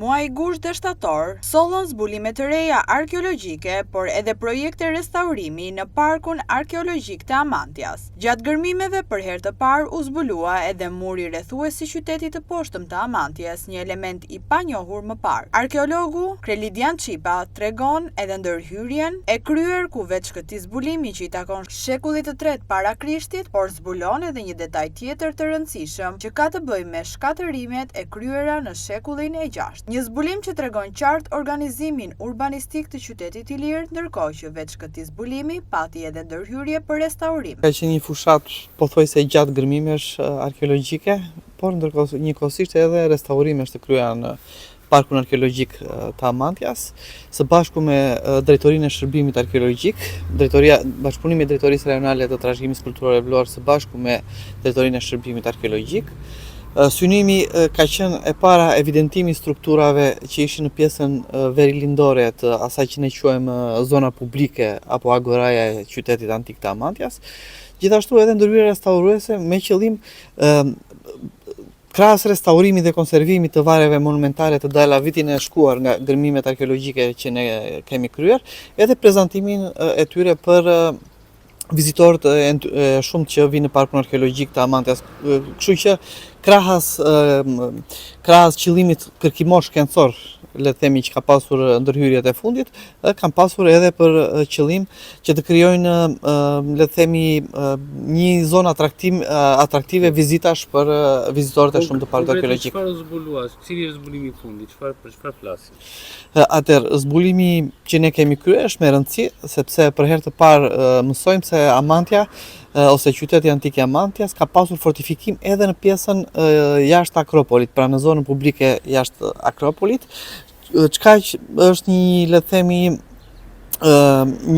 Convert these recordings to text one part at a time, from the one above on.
muaj gusht dhe shtator, sollën zbulime të reja arkeologjike, por edhe projekte restaurimi në parkun arkeologjik të Amantias. Gjatë gërmimeve për herë të parë u zbulua edhe muri rrethues i qytetit të poshtëm të Amantias, një element i panjohur më parë. Arkeologu Krelidian Çipa tregon edhe ndërhyrjen e kryer ku veç këtij zbulimi që i takon shekullit të tretë para Krishtit, por zbulon edhe një detaj tjetër të rëndësishëm që ka të bëjë me shkatërimet e kryera në shekullin e 6. Një zbulim që tregon qartë organizimin urbanistik të qytetit i lirë, ndërkohë që veç këtij zbulimi pati edhe ndërhyrje për restaurim. Ka qenë një fushat pothuajse gjatë gërmimesh arkeologjike, por njëkohësisht edhe restaurimesh të kryera në Parkun arkeologjik të Amantias, së bashku me Drejtorinë e Shërbimit arkeologjik, Bashkëpunimi i Drejtorisë Rajonale të Trashëgimit Kulturor Vlorë së bashku me Drejtorinë e Shërbimit arkeologjik. Synimi ka qenë e para evidentimi strukturave që ishin në pjesën verilindore të asaj që ne quajmë zona publike apo agoraja e qytetit antik të Amantias. Gjithashtu edhe ndërhyrje restauruese me qëllim krahas restaurimit dhe konservimit të varreve monumentale të Dajla vitin e shkuar nga gërmimet arkeologjike që ne kemi kryer, edhe prezantimin e tyre për vizitorët shumë që vinë në Parkun arkeologjik të Amantias. Kështu që krahas qëllimit kërkimor shkencor, le të themi, që ka pasur ndërhyrjet e fundit, kanë pasur edhe për qëllim që të krijojnë, le të themi, një zonë atraktive vizitash për vizitorët e shumë të Parkut arkeologjik. Çfarë zbuluar? Cili është zbulimi i fundit? Për çfarë flasim? Atëherë, zbulimi që ne kemi kryer është me rëndësi, sepse për herë të parë mësojmë se Amantia ose qyteti antik i Amantias ka pasur fortifikim edhe në pjesën jashtë Akropolit, pra në zonën publike jashtë Akropolit, çka është një, le të themi,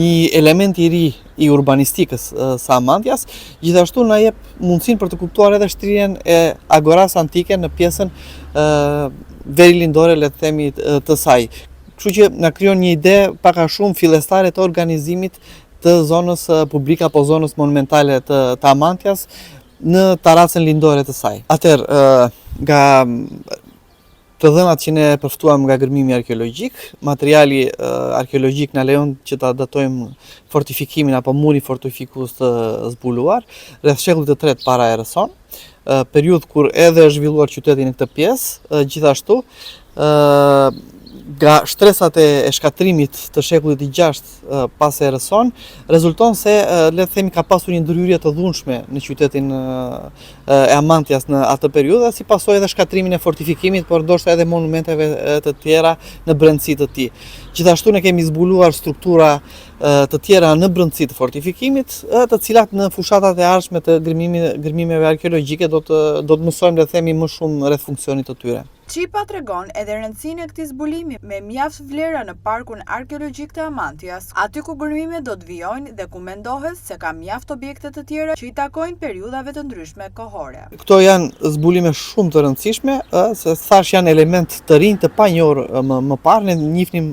një element i ri i urbanistikës së Amantias, gjithashtu na jep mundësinë për të kuptuar edhe shtrihen e agoras antike në pjesën verilindore, le të themi, të saj. Kështu që na krijon një ide pak a shumë fillestare të organizimit të zonës publike apo zonës monumentale të Amantias në taracën lindore të saj. Atëherë, nga të dhënat që ne përftuam nga gërmimi arkeologjik, materiali arkeologjik na lejon që ta datojmë fortifikimin apo murin fortifikues të zbuluar rreth shekullit të tretë para erës sonë, periudhë kur edhe është zhvilluar qyteti në këtë pjesë, gjithashtu nga shtresat e shkatrimit të shekullit të 6 pas erës sonë, rezulton se, le të themi, ka pasur një ndërhyrje të dhunshme në qytetin e Amantias në atë periudhë, si pasojë edhe shkatrimin e fortifikimit, por ndoshta edhe monumenteve të tjera në brendësi të tij. Gjithashtu ne kemi zbuluar struktura të tjera në brendësi të fortifikimit, të cilat në fushatat e ardhshme të gërmimeve arkeologjike do të mësojmë, le të themi, më shumë rreth funksionit të tyre. Çipa tregon edhe rëndësinë e këtij zbulimi me mjaft vlera në Parkun arkeologjik të Amantias, aty ku gërmimet do të vijojnë dhe ku mendohet se ka mjaft objekte të tjera që i takojnë periudhave të ndryshme kohore. Këto janë zbulime shumë të rëndësishme, se thash janë element të rinj të panjohur më parë. Ne njihnim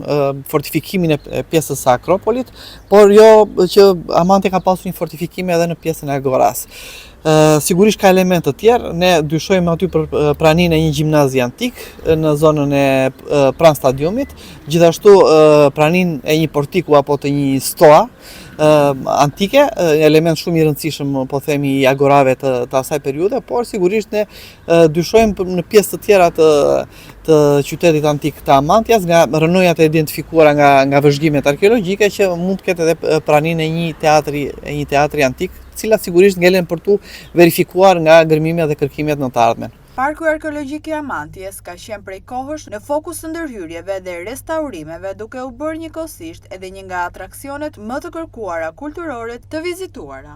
fortifikimin e pjesës së Akropolit, por jo që Amantia ka pasur një fortifikim edhe në pjesën e agoras. Sigurisht ka elemente të tjerë, ne dyshojmë aty për praninë e një gjimnazi antik në zonën e pranë stadiumit, gjithashtu praninë e një portiku apo të një stoa antike, element shumë i rëndësishëm, po themi, i agorave të asaj periudhe, por sigurisht ne dyshojmë në pjesë të tjera të qytetit antik të Amantias, nga rënojat e identifikuara nga vëzhgimet arkeologjike, që mund të ketë edhe praninë e një teatri antik, cilat sigurisht ngelen për tu verifikuar nga gërmimet dhe kërkimet në të ardhmen. Parku arkeologjik i Amantias ka qenë prej kohësh në fokus të ndërhyrjeve dhe restaurimeve, duke u bërë njëkohësisht edhe një nga atraksionet më të kërkuara kulturore të vizituara.